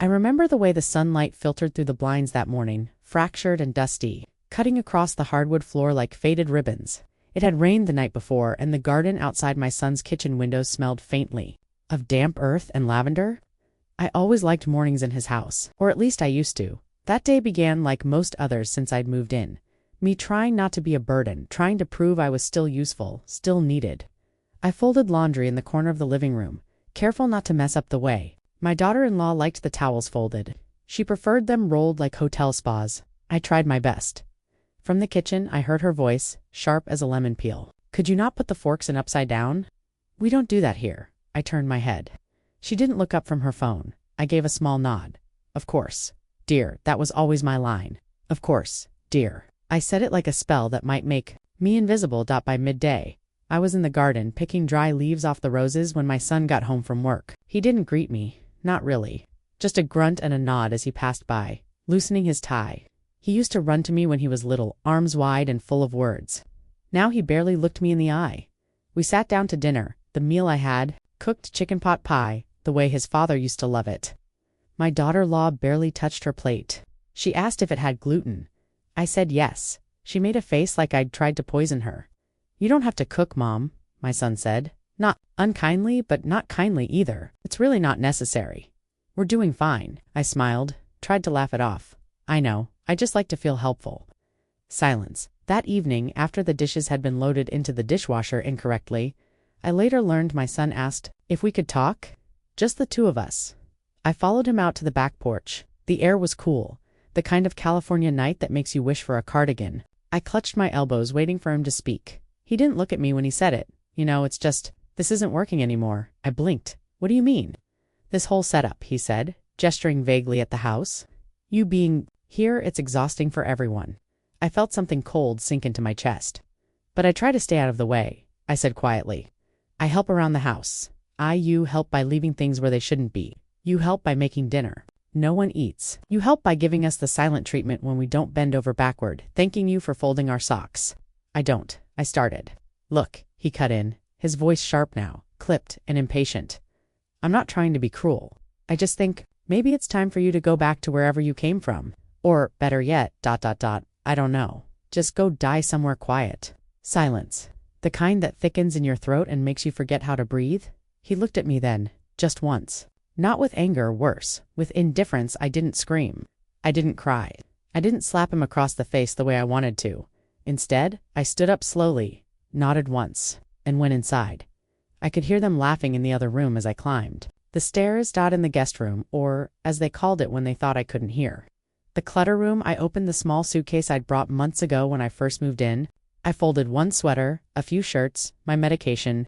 I remember the way the sunlight filtered through the blinds that morning, fractured and dusty, cutting across the hardwood floor like faded ribbons. It had rained the night before, and the garden outside my son's kitchen windows smelled faintly of damp earth and lavender. I always liked mornings in his house, or at least I used to. That day began like most others since I'd moved in. Me trying not to be a burden, trying to prove I was still useful, still needed. I folded laundry in the corner of the living room, careful not to mess up the way. My daughter-in-law liked the towels folded. She preferred them rolled like hotel spas. I tried my best. From the kitchen, I heard her voice, sharp as a lemon peel. "Could you not put the forks in upside down?" "We don't do that here." I turned my head. She didn't look up from her phone. I gave a small nod. "Of course, dear, that was always my line. Of course, dear." I said it like a spell that might make me invisible. By midday, I was in the garden picking dry leaves off the roses when my son got home from work. He didn't greet me. Not really. Just a grunt and a nod as he passed by, loosening his tie. He used to run to me when he was little, arms wide and full of words. Now he barely looked me in the eye. We sat down to dinner, the meal I had, cooked chicken pot pie, the way his father used to love it. My daughter-in-law barely touched her plate. She asked if it had gluten. I said yes. She made a face like I'd tried to poison her. "You don't have to cook, Mom," my son said. Not unkindly, but not kindly either. "It's really not necessary. We're doing fine." I smiled, tried to laugh it off. "I know, I just like to feel helpful." Silence. That evening, after the dishes had been loaded into the dishwasher incorrectly, I later learned my son asked if we could talk. Just the two of us. I followed him out to the back porch. The air was cool, the kind of California night that makes you wish for a cardigan. I clutched my elbows, waiting for him to speak. He didn't look at me when he said it. It's just, this isn't working anymore." I blinked. "What do you mean?" "This whole setup," he said, gesturing vaguely at the house. "You being here, it's exhausting for everyone." I felt something cold sink into my chest. "But I try to stay out of the way," I said quietly. "I help around the house. You help by leaving things where they shouldn't be. You help by making dinner no one eats. You help by giving us the silent treatment when we don't bend over backward, thanking you for folding our socks." "I don't," I started. "Look," he cut in, his voice sharp now, clipped and impatient. "I'm not trying to be cruel. I just think maybe it's time for you to go back to wherever you came from. Or, better yet, I don't know. Just go die somewhere quiet." Silence. The kind that thickens in your throat and makes you forget how to breathe. He looked at me then, just once. Not with anger, worse, with indifference. I didn't scream. I didn't cry. I didn't slap him across the face the way I wanted to. Instead, I stood up slowly, nodded once, and went inside. I could hear them laughing in the other room as I climbed the stairs. In the guest room, or, as they called it when they thought I couldn't hear, the clutter room. I opened the small suitcase I'd brought months ago when I first moved in. I folded one sweater, a few shirts, my medication.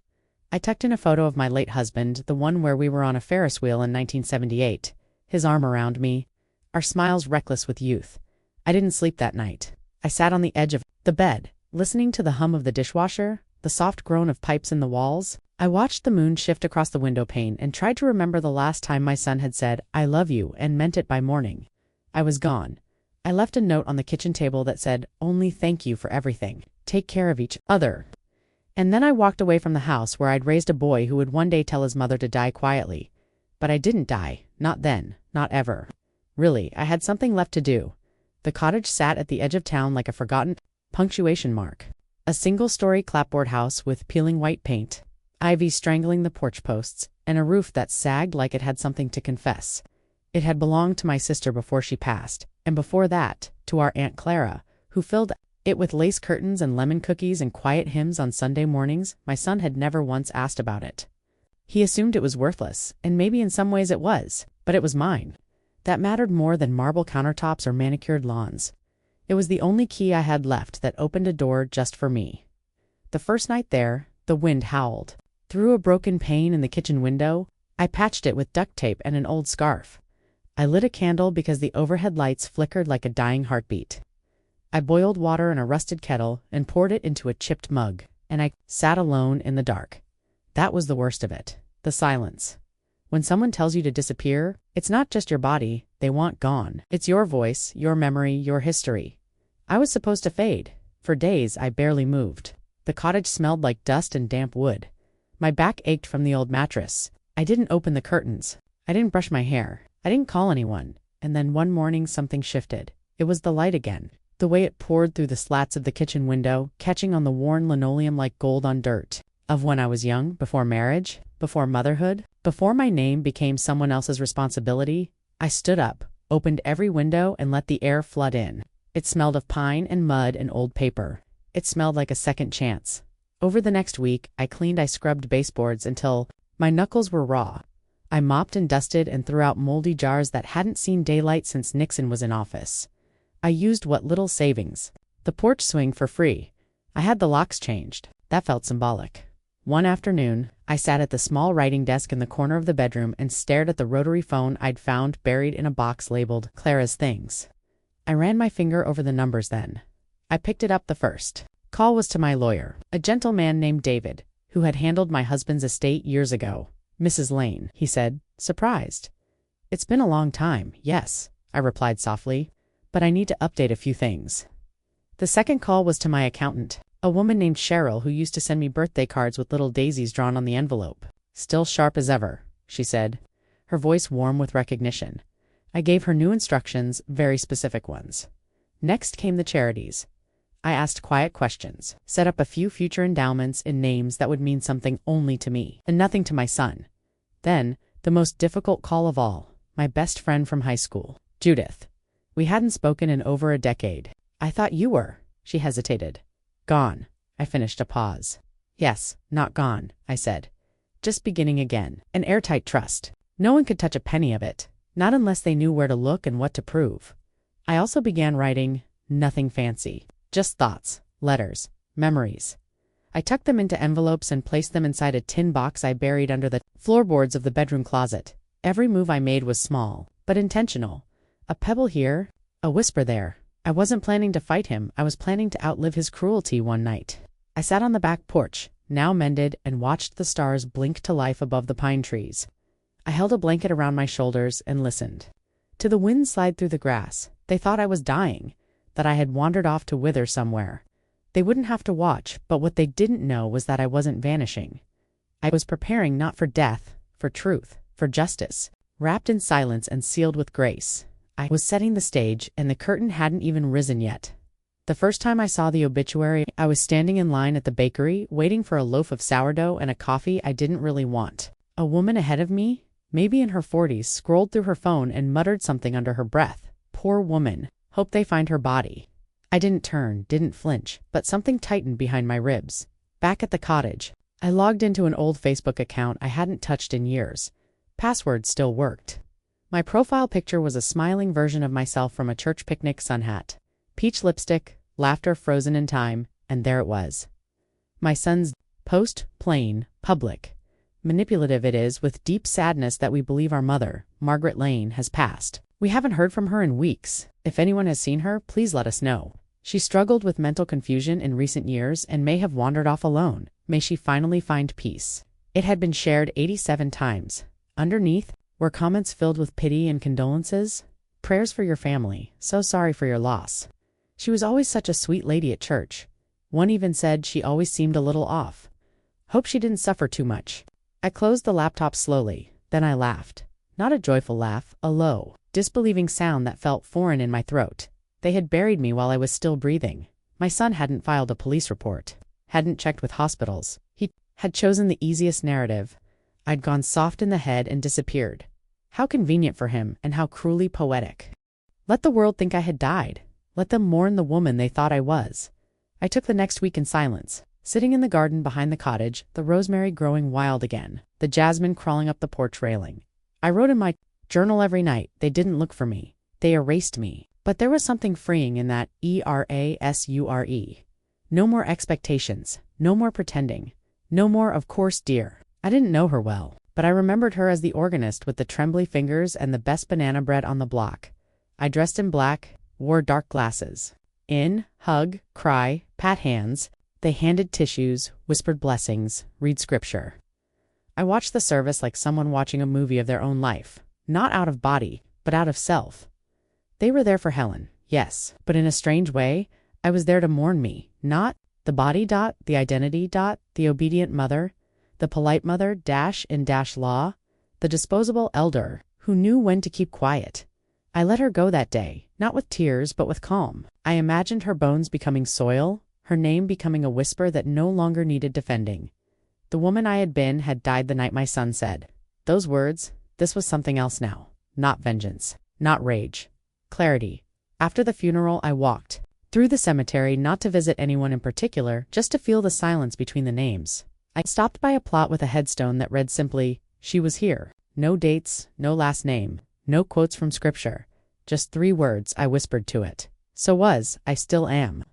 I tucked in a photo of my late husband, the one where we were on a Ferris wheel in 1978, his arm around me, our smiles reckless with youth. I didn't sleep that night. I sat on the edge of the bed, listening to the hum of the dishwasher, the soft groan of pipes in the walls. I watched the moon shift across the window pane and tried to remember the last time my son had said, "I love you," and meant it by morning. I was gone. I left a note on the kitchen table that said, "Only thank you for everything. Take care of each other." And then I walked away from the house where I'd raised a boy who would one day tell his mother to die quietly. But I didn't die. Not then. Not ever. Really, I had something left to do. The cottage sat at the edge of town like a forgotten punctuation mark. A single-story clapboard house with peeling white paint, ivy strangling the porch posts, and a roof that sagged like it had something to confess. It had belonged to my sister before she passed, and before that, to our Aunt Clara, who filled it with lace curtains and lemon cookies and quiet hymns on Sunday mornings. My son had never once asked about it. He assumed it was worthless, and maybe in some ways it was, but it was mine. That mattered more than marble countertops or manicured lawns. It was the only key I had left that opened a door just for me. The first night there, the wind howled. Through a broken pane in the kitchen window, I patched it with duct tape and an old scarf. I lit a candle because the overhead lights flickered like a dying heartbeat. I boiled water in a rusted kettle and poured it into a chipped mug, and I sat alone in the dark. That was the worst of it, the silence. When someone tells you to disappear, it's not just your body they want gone. It's your voice, your memory, your history. I was supposed to fade. For days, I barely moved. The cottage smelled like dust and damp wood. My back ached from the old mattress. I didn't open the curtains. I didn't brush my hair. I didn't call anyone, and then one morning something shifted. It was the light again. The way it poured through the slats of the kitchen window, catching on the worn linoleum like gold on dirt. Of when I was young, before marriage, before motherhood, before my name became someone else's responsibility, I stood up, opened every window, and let the air flood in. It smelled of pine and mud and old paper. It smelled like a second chance. Over the next week, I scrubbed baseboards until my knuckles were raw. I mopped and dusted and threw out moldy jars that hadn't seen daylight since Nixon was in office. I used what little savings. The porch swing for free. I had the locks changed. That felt symbolic. One afternoon, I sat at the small writing desk in the corner of the bedroom and stared at the rotary phone I'd found buried in a box labeled Clara's Things. I ran my finger over the numbers then. I picked it up the first. Call was to my lawyer, a gentleman named David, who had handled my husband's estate years ago. Mrs. Lane, he said, surprised. It's been a long time, yes, I replied softly, but I need to update a few things. The second call was to my accountant, a woman named Cheryl who used to send me birthday cards with little daisies drawn on the envelope. Still sharp as ever, she said, her voice warm with recognition. I gave her new instructions, very specific ones. Next came the charities. I asked quiet questions, set up a few future endowments in names that would mean something only to me, and nothing to my son. Then, the most difficult call of all, my best friend from high school, Judith. We hadn't spoken in over a decade. I thought you were, she hesitated. Gone, I finished a pause. Yes, not gone, I said. Just beginning again, an airtight trust. No one could touch a penny of it, not unless they knew where to look and what to prove. I also began writing, nothing fancy. Just thoughts, letters, memories. I tucked them into envelopes and placed them inside a tin box I buried under the floorboards of the bedroom closet. Every move I made was small, but intentional. A pebble here, a whisper there. I wasn't planning to fight him, I was planning to outlive his cruelty one night. I sat on the back porch, now mended, and watched the stars blink to life above the pine trees. I held a blanket around my shoulders and listened. To the wind slide through the grass. They thought I was dying, that I had wandered off to wither somewhere. They wouldn't have to watch, but what they didn't know was that I wasn't vanishing. I was preparing not for death, for truth, for justice. Wrapped in silence and sealed with grace. I was setting the stage, and the curtain hadn't even risen yet. The first time I saw the obituary, I was standing in line at the bakery, waiting for a loaf of sourdough and a coffee I didn't really want. A woman ahead of me, maybe in her 40s, scrolled through her phone and muttered something under her breath. Poor woman. Hope they find her body. I didn't turn, didn't flinch, but something tightened behind my ribs. Back at the cottage, I logged into an old Facebook account I hadn't touched in years. Password still worked. My profile picture was a smiling version of myself from a church picnic sun hat. Peach lipstick, laughter frozen in time, and there it was. My son's post, plain, public. Manipulative it is, with deep sadness that we believe our mother, Margaret Lane, has passed. We haven't heard from her in weeks. If anyone has seen her, please let us know. She struggled with mental confusion in recent years and may have wandered off alone. May she finally find peace. It had been shared 87 times. Underneath were comments filled with pity and condolences. Prayers for your family. So sorry for your loss. She was always such a sweet lady at church. One even said she always seemed a little off. Hope she didn't suffer too much. I closed the laptop slowly. Then I laughed. Not a joyful laugh, a low, disbelieving sound that felt foreign in my throat. They had buried me while I was still breathing. My son hadn't filed a police report, hadn't checked with hospitals. He had chosen the easiest narrative. I'd gone soft in the head and disappeared. How convenient for him, and how cruelly poetic. Let the world think I had died. Let them mourn the woman they thought I was. I took the next week in silence, sitting in the garden behind the cottage, the rosemary growing wild again, the jasmine crawling up the porch railing. I wrote in my journal every night. They didn't look for me. They erased me. But there was something freeing in that erasure. No more expectations. No more pretending. No more, of course, dear. I didn't know her well, but I remembered her as the organist with the trembly fingers and the best banana bread on the block. I dressed in black, wore dark glasses. In, hug, cry, pat hands. They handed tissues, whispered blessings, read scripture. I watched the service like someone watching a movie of their own life. Not out of body, but out of self. They were there for Helen, yes, but in a strange way, I was there to mourn me, not the body, the identity, the obedient mother, the polite mother, -in-law, the disposable elder, who knew when to keep quiet. I let her go that day, not with tears, but with calm. I imagined her bones becoming soil, her name becoming a whisper that no longer needed defending. The woman I had been had died the night my son said those words. This was something else now. Not vengeance. Not rage. Clarity. After the funeral, I walked through the cemetery, not to visit anyone in particular, just to feel the silence between the names. I stopped by a plot with a headstone that read simply, "She was here." No dates, no last name, no quotes from scripture. Just 3 words I whispered to it. So was, I still am.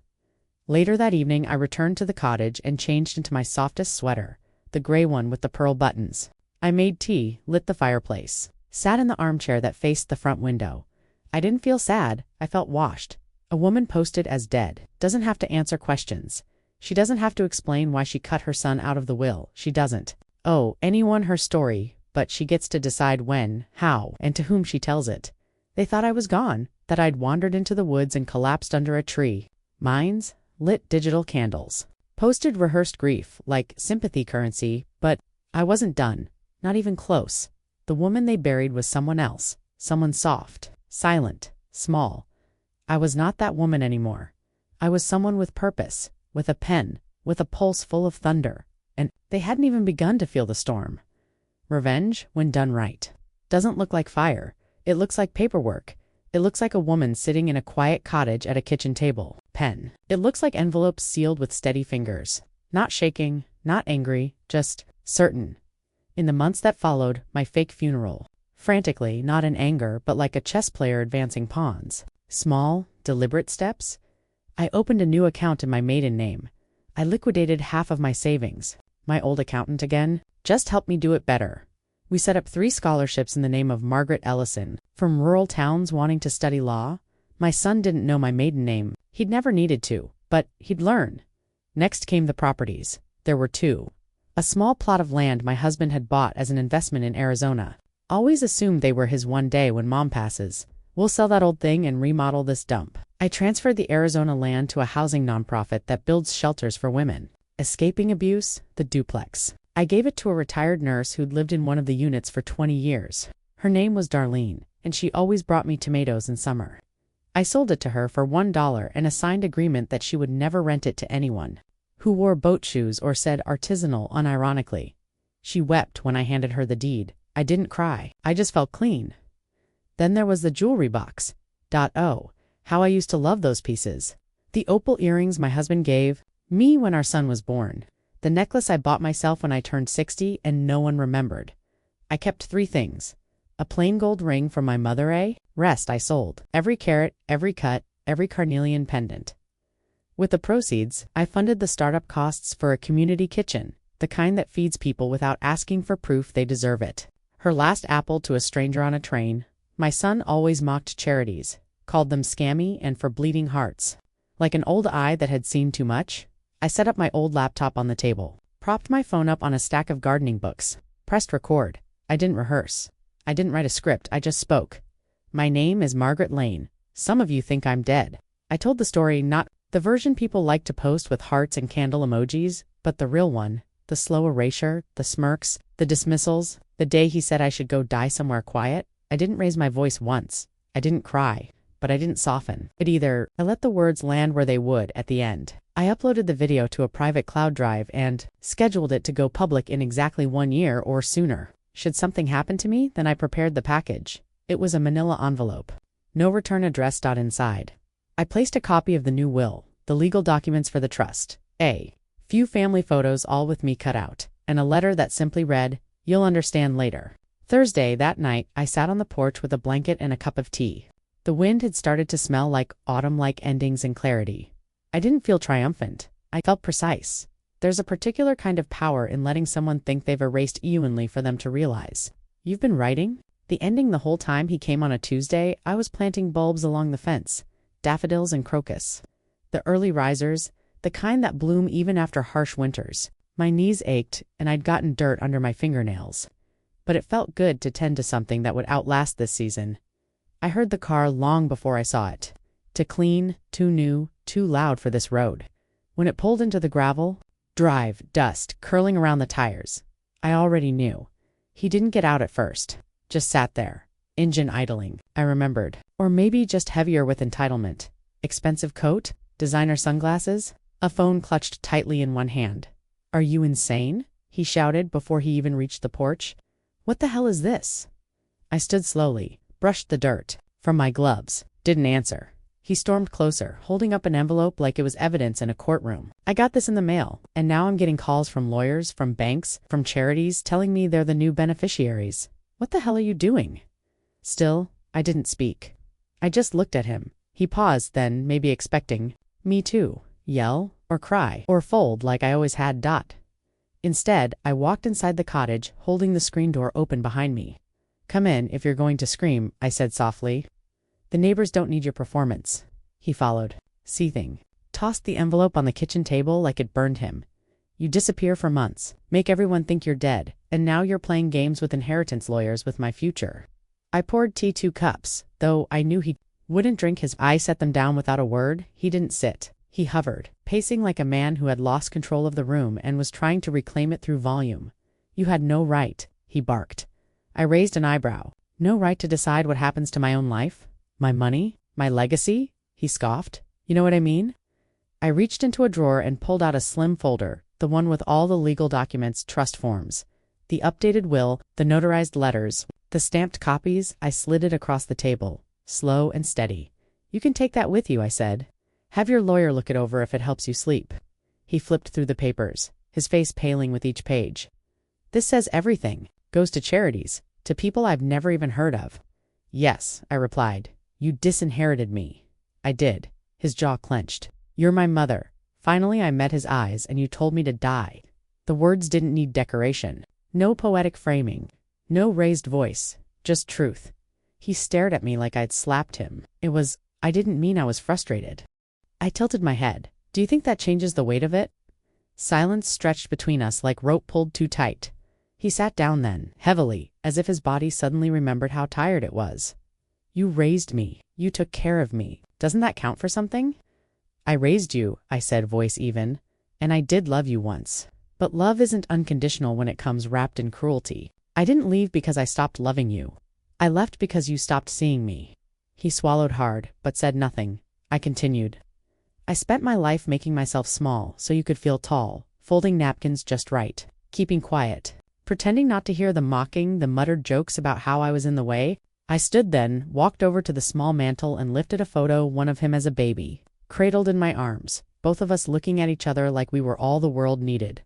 Later that evening, I returned to the cottage and changed into my softest sweater, the gray one with the pearl buttons. I made tea, lit the fireplace, sat in the armchair that faced the front window. I didn't feel sad, I felt washed. A woman posted as dead doesn't have to answer questions. She doesn't have to explain why she cut her son out of the will. She doesn't owe anyone her story, but she gets to decide when, how, and to whom she tells it. They thought I was gone, that I'd wandered into the woods and collapsed under a tree. Mines, lit digital candles, posted rehearsed grief, like sympathy currency, but I wasn't done, not even close. The woman they buried was someone else, someone soft, silent, small. I was not that woman anymore. I was someone with purpose, with a pen, with a pulse full of thunder, and they hadn't even begun to feel the storm. Revenge, when done right, doesn't look like fire. It looks like paperwork. It looks like a woman sitting in a quiet cottage at a kitchen table. Pen. It looks like envelopes sealed with steady fingers. Not shaking, not angry, just certain. In the months that followed, my fake funeral. Frantically, not in anger, but like a chess player advancing pawns. Small, deliberate steps. I opened a new account in my maiden name. I liquidated half of my savings. My old accountant again just helped me do it better. We set up 3 scholarships in the name of Margaret Ellison, from rural towns wanting to study law. My son didn't know my maiden name. He'd never needed to, but he'd learn. Next came the properties. There were 2. A small plot of land my husband had bought as an investment in Arizona. Always assumed they were his one day when mom passes. We'll sell that old thing and remodel this dump. I transferred the Arizona land to a housing nonprofit that builds shelters for women escaping abuse, the Duplex. I gave it to a retired nurse who'd lived in one of the units for 20 years. Her name was Darlene, and she always brought me tomatoes in summer. I sold it to her for $1 and a signed agreement that she would never rent it to anyone who wore boat shoes or said artisanal unironically. She wept when I handed her the deed. I didn't cry. I just felt clean. Then there was the jewelry box. Oh, how I used to love those pieces. The opal earrings my husband gave me when our son was born. The necklace I bought myself when I turned 60 and no one remembered. I kept 3 things. A plain gold ring from my mother, rest I sold. Every carat, every cut, every carnelian pendant. With the proceeds, I funded the startup costs for a community kitchen, the kind that feeds people without asking for proof they deserve it. Her last apple to a stranger on a train. My son always mocked charities, called them scammy and for bleeding hearts. Like an old eye that had seen too much, I set up my old laptop on the table, propped my phone up on a stack of gardening books, pressed record. I didn't rehearse. I didn't write a script, I just spoke. My name is Margaret Lane. Some of you think I'm dead. I told the story, not the version people like to post with hearts and candle emojis, but the real one. The slow erasure, the smirks, the dismissals. The day he said I should go die somewhere quiet, I didn't raise my voice once. I didn't cry, but I didn't soften. I let the words land where they would at the end. I uploaded the video to a private cloud drive and scheduled it to go public in exactly 1 year or sooner. Should something happen to me, then I prepared the package. It was a manila envelope. No return address. Inside. I placed a copy of the new will, the legal documents for the trust, a few family photos all with me cut out, and a letter that simply read, "You'll understand later." Thursday, that night, I sat on the porch with a blanket and a cup of tea. The wind had started to smell like autumn-like endings and clarity. I didn't feel triumphant. I felt precise. There's a particular kind of power in letting someone think they've erased evenly for them to realize. You've been writing? The ending the whole time he came on a Tuesday, I was planting bulbs along the fence, daffodils and crocus. The early risers, the kind that bloom even after harsh winters. My knees ached, and I'd gotten dirt under my fingernails. But it felt good to tend to something that would outlast this season. I heard the car long before I saw it. Too clean, too new, too loud for this road. When it pulled into the gravel, drive, dust, curling around the tires. I already knew. He didn't get out at first. Just sat there. Engine idling, I remembered. Or maybe just heavier with entitlement. Expensive coat? Designer sunglasses? A phone clutched tightly in one hand. Are you insane? He shouted before he even reached the porch. What the hell is this? I stood slowly, brushed the dirt from my gloves, didn't answer. He stormed closer, holding up an envelope like it was evidence in a courtroom. I got this in the mail, and now I'm getting calls from lawyers, from banks, from charities telling me they're the new beneficiaries. What the hell are you doing? Still, I didn't speak. I just looked at him. He paused then, maybe expecting me to yell or cry or fold like I always had. Instead, I walked inside the cottage, holding the screen door open behind me. Come in if you're going to scream, I said softly. The neighbors don't need your performance. He followed, seething. Tossed the envelope on the kitchen table like it burned him. You disappear for months, make everyone think you're dead, and now you're playing games with inheritance lawyers with my future. I poured tea 2 cups, though I knew he wouldn't drink his. I set them down without a word. He didn't sit. He hovered, pacing like a man who had lost control of the room and was trying to reclaim it through volume. You had no right, he barked. I raised an eyebrow. No right to decide what happens to my own life? My money? My legacy? He scoffed. You know what I mean? I reached into a drawer and pulled out a slim folder, the one with all the legal documents, trust forms. The updated will, the notarized letters, the stamped copies. I slid it across the table, slow and steady. You can take that with you, I said. Have your lawyer look it over if it helps you sleep. He flipped through the papers, his face paling with each page. This says everything. Goes to charities, to people I've never even heard of. Yes, I replied. You disinherited me. I did. His jaw clenched. You're my mother. Finally, I met his eyes, and you told me to die. The words didn't need decoration. No poetic framing. No raised voice. Just truth. He stared at me like I'd slapped him. I didn't mean I was frustrated. I tilted my head. Do you think that changes the weight of it? Silence stretched between us like rope pulled too tight. He sat down then, heavily, as if his body suddenly remembered how tired it was. You raised me. You took care of me. Doesn't that count for something? I raised you, I said, voice even, and I did love you once. But love isn't unconditional when it comes wrapped in cruelty. I didn't leave because I stopped loving you. I left because you stopped seeing me. He swallowed hard, but said nothing. I continued. I spent my life making myself small so you could feel tall, folding napkins just right, keeping quiet, pretending not to hear the mocking, the muttered jokes about how I was in the way. I stood then, walked over to the small mantel and lifted a photo, one of him as a baby, cradled in my arms, both of us looking at each other like we were all the world needed.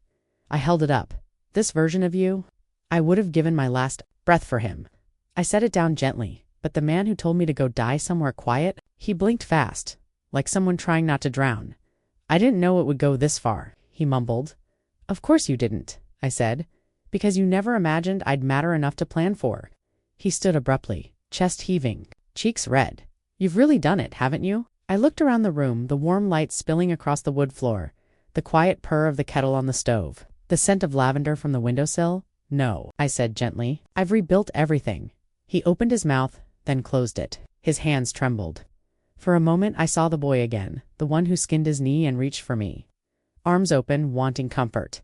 I held it up. This version of you? I would have given my last breath for him. I set it down gently, but the man who told me to go die somewhere quiet, he blinked fast, like someone trying not to drown. I didn't know it would go this far, he mumbled. Of course you didn't, I said, because you never imagined I'd matter enough to plan for. He stood abruptly, chest heaving, cheeks red. You've really done it, haven't you? I looked around the room, the warm light spilling across the wood floor, the quiet purr of the kettle on the stove, the scent of lavender from the windowsill. No, I said gently. I've rebuilt everything. He opened his mouth, then closed it. His hands trembled. For a moment I saw the boy again, the one who skinned his knee and reached for me. Arms open, wanting comfort.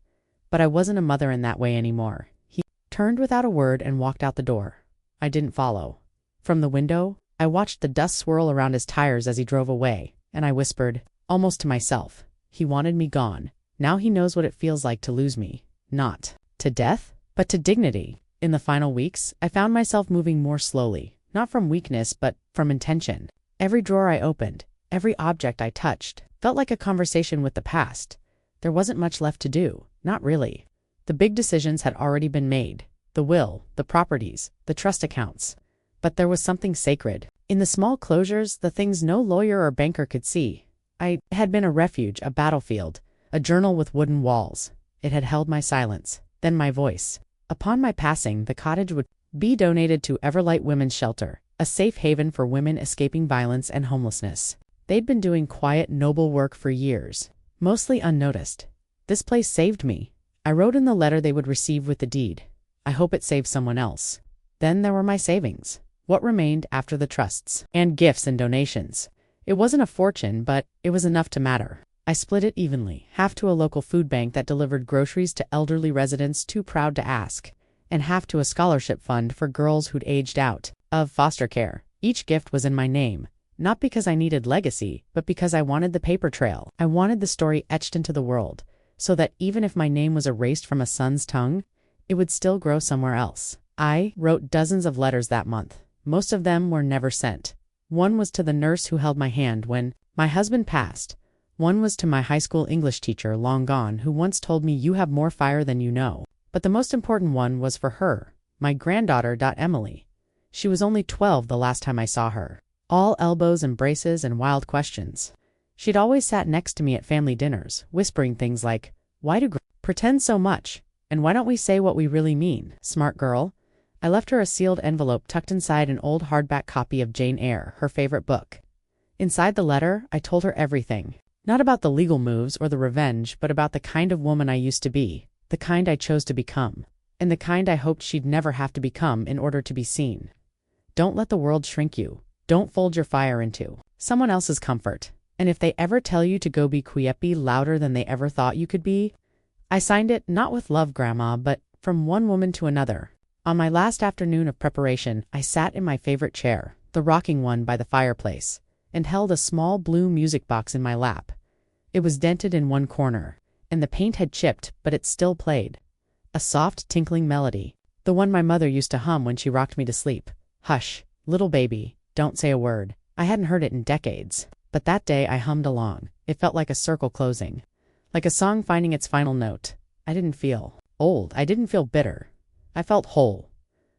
But I wasn't a mother in that way anymore. He turned without a word and walked out the door. I didn't follow. From the window, I watched the dust swirl around his tires as he drove away, and I whispered, almost to myself, he wanted me gone. Now he knows what it feels like to lose me. Not to death, but to dignity. In the final weeks, I found myself moving more slowly, not from weakness, but from intention. Every drawer I opened, every object I touched, felt like a conversation with the past. There wasn't much left to do, not really. The big decisions had already been made. The will, the properties, the trust accounts. But there was something sacred. In the small closures, the things no lawyer or banker could see. I had been a refuge, a battlefield, a journal with wooden walls. It had held my silence, then my voice. Upon my passing, the cottage would be donated to Everlight Women's Shelter, a safe haven for women escaping violence and homelessness. They'd been doing quiet, noble work for years, mostly unnoticed. This place saved me. I wrote in the letter they would receive with the deed. I hope it saved someone else. Then there were my savings. What remained after the trusts and gifts and donations. It wasn't a fortune, but it was enough to matter. I split it evenly, half to a local food bank that delivered groceries to elderly residents too proud to ask, and half to a scholarship fund for girls who'd aged out of foster care. Each gift was in my name, not because I needed legacy, but because I wanted the paper trail. I wanted the story etched into the world, so that even if my name was erased from a son's tongue, it would still grow somewhere else. I wrote dozens of letters that month. Most of them were never sent. One was to the nurse who held my hand when my husband passed. One was to my high school English teacher, long gone, who once told me, "You have more fire than you know." But the most important one was for her, my granddaughter, Emily. She was only 12 the last time I saw her. All elbows, embraces, and wild questions. She'd always sat next to me at family dinners, whispering things like, "Why do pretend so much? And why don't we say what we really mean? Smart girl." I left her a sealed envelope tucked inside an old hardback copy of Jane Eyre, her favorite book. Inside the letter, I told her everything. Not about the legal moves or the revenge, but about the kind of woman I used to be, the kind I chose to become, and the kind I hoped she'd never have to become in order to be seen. Don't let the world shrink you. Don't fold your fire into someone else's comfort. And if they ever tell you to go be quippy louder than they ever thought you could be, I signed it not with love, Grandma, but from one woman to another. On my last afternoon of preparation, I sat in my favorite chair, the rocking one by the fireplace, and held a small blue music box in my lap. It was dented in one corner, and the paint had chipped, but it still played. A soft, tinkling melody, the one my mother used to hum when she rocked me to sleep. "Hush, little baby, don't say a word." I hadn't heard it in decades, but that day I hummed along. It felt like a circle closing, like a song finding its final note. I didn't feel old. I didn't feel bitter. I felt whole.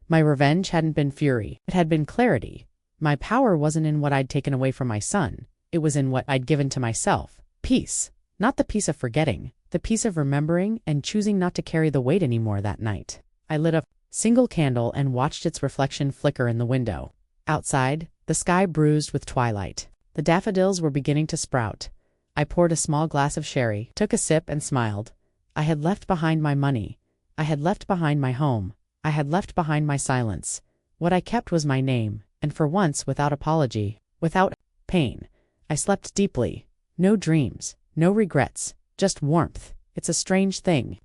My revenge hadn't been fury. It had been clarity. My power wasn't in what I'd taken away from my son. It was in what I'd given to myself. Peace. Not the peace of forgetting, the peace of remembering and choosing not to carry the weight anymore that night. I lit a single candle and watched its reflection flicker in the window. Outside, the sky bruised with twilight. The daffodils were beginning to sprout. I poured a small glass of sherry, took a sip, and smiled. I had left behind my money. I had left behind my home. I had left behind my silence. What I kept was my name, and for once, without apology, without pain, I slept deeply. No dreams, no regrets, just warmth. It's a strange thing.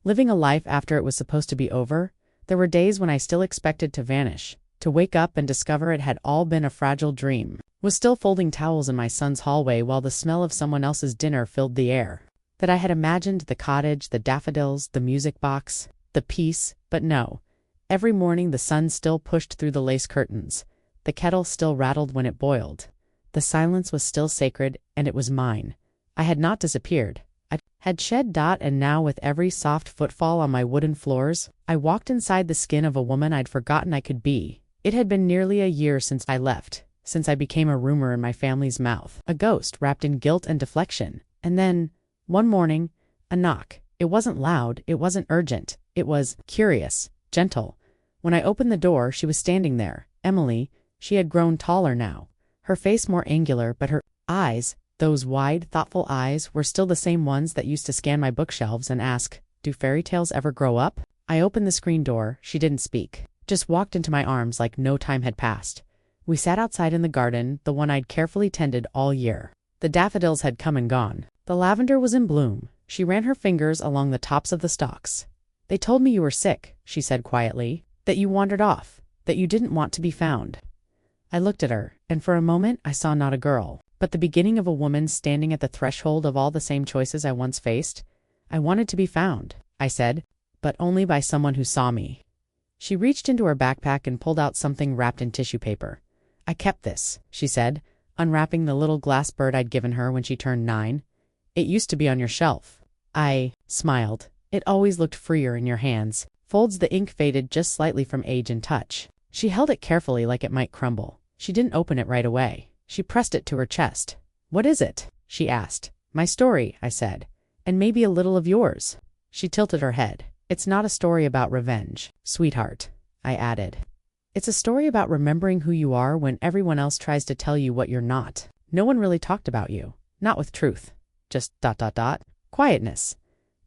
Living a life after it was supposed to be over, there were days when I still expected to vanish, to wake up and discover it had all been a fragile dream. Was still folding towels in my son's hallway while the smell of someone else's dinner filled the air. That I had imagined the cottage, the daffodils, the music box, the peace, but no. Every morning the sun still pushed through the lace curtains. The kettle still rattled when it boiled. The silence was still sacred, and it was mine. I had not disappeared. I had shed, and now with every soft footfall on my wooden floors, I walked inside the skin of a woman I'd forgotten I could be. It had been nearly a year since I left, since I became a rumor in my family's mouth, a ghost wrapped in guilt and deflection. And then, one morning, a knock. It wasn't loud, it wasn't urgent, it was curious, gentle. When I opened the door, she was standing there, Emily. She had grown taller now, her face more angular, but her eyes, those wide, thoughtful eyes, were still the same ones that used to scan my bookshelves and ask, "Do fairy tales ever grow up?" I opened the screen door. She didn't speak, just walked into my arms like no time had passed. We sat outside in the garden, the one I'd carefully tended all year. The daffodils had come and gone. The lavender was in bloom. She ran her fingers along the tops of the stalks. "They told me you were sick," she said quietly, "that you wandered off, that you didn't want to be found." I looked at her, and for a moment I saw not a girl, but the beginning of a woman standing at the threshold of all the same choices I once faced. "I wanted to be found," I said, "but only by someone who saw me." She reached into her backpack and pulled out something wrapped in tissue paper. "I kept this," she said, unwrapping the little glass bird I'd given her when she turned 9. "It used to be on your shelf." I smiled. "It always looked freer in your hands." Folds the ink faded just slightly from age and touch. She held it carefully like it might crumble. She didn't open it right away. She pressed it to her chest. "What is it?" she asked. "My story," I said. "And maybe a little of yours." She tilted her head. "It's not a story about revenge, sweetheart," I added. "It's a story about remembering who you are when everyone else tries to tell you what you're not. No one really talked about you. Not with truth. Just ... quietness.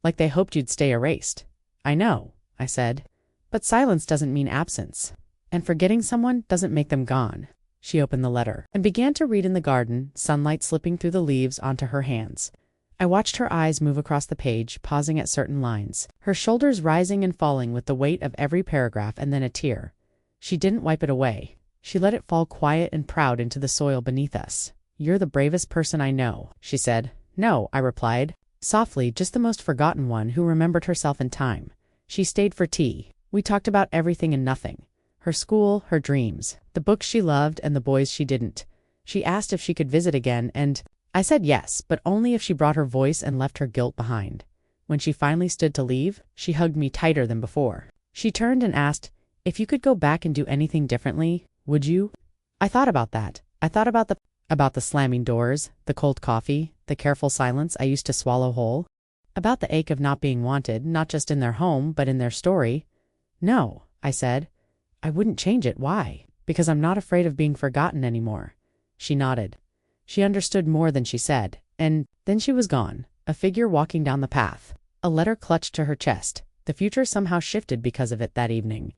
Like they hoped you'd stay erased." "I know," I said. "But silence doesn't mean absence. And forgetting someone doesn't make them gone." She opened the letter and began to read in the garden, sunlight slipping through the leaves onto her hands. I watched her eyes move across the page, pausing at certain lines, her shoulders rising and falling with the weight of every paragraph, and then a tear. She didn't wipe it away. She let it fall quiet and proud into the soil beneath us. "You're the bravest person I know," she said. "No," I replied, softly, "just the most forgotten one who remembered herself in time." She stayed for tea. We talked about everything and nothing. Her school, her dreams, the books she loved and the boys she didn't. She asked if she could visit again, and I said yes, but only if she brought her voice and left her guilt behind. When she finally stood to leave, she hugged me tighter than before. She turned and asked, "If you could go back and do anything differently, would you?" I thought about that. I thought about the slamming doors, the cold coffee, the careful silence I used to swallow whole, about the ache of not being wanted, not just in their home, but in their story. "No," I said. "I wouldn't change it. Why?" "Because I'm not afraid of being forgotten anymore." She nodded. She understood more than she said, and then she was gone, a figure walking down the path, a letter clutched to her chest. The future somehow shifted because of it that evening.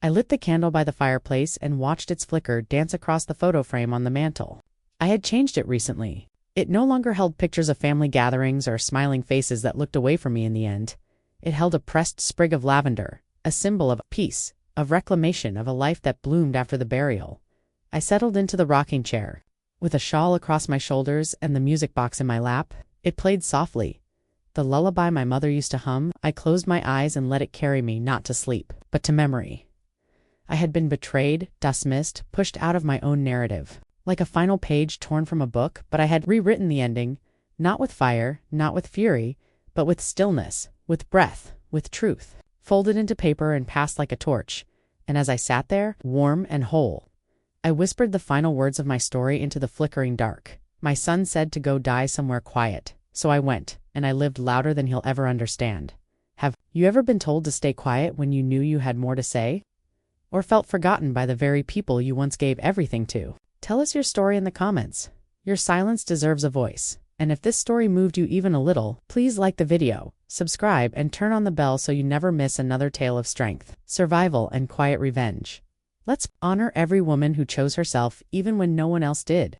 I lit the candle by the fireplace and watched its flicker dance across the photo frame on the mantel. I had changed it recently. It no longer held pictures of family gatherings or smiling faces that looked away from me in the end. It held a pressed sprig of lavender, a symbol of peace, of reclamation, of a life that bloomed after the burial. I settled into the rocking chair. With a shawl across my shoulders and the music box in my lap, it played softly. The lullaby my mother used to hum. I closed my eyes and let it carry me not to sleep, but to memory. I had been betrayed, dismissed, pushed out of my own narrative, like a final page torn from a book, but I had rewritten the ending, not with fire, not with fury, but with stillness, with breath, with truth, folded into paper and passed like a torch. And as I sat there, warm and whole, I whispered the final words of my story into the flickering dark. My son said to go die somewhere quiet, so I went, and I lived louder than he'll ever understand. Have you ever been told to stay quiet when you knew you had more to say? Or felt forgotten by the very people you once gave everything to? Tell us your story in the comments. Your silence deserves a voice. And if this story moved you even a little, please like the video, subscribe, and turn on the bell so you never miss another tale of strength, survival, and quiet revenge. Let's honor every woman who chose herself even when no one else did.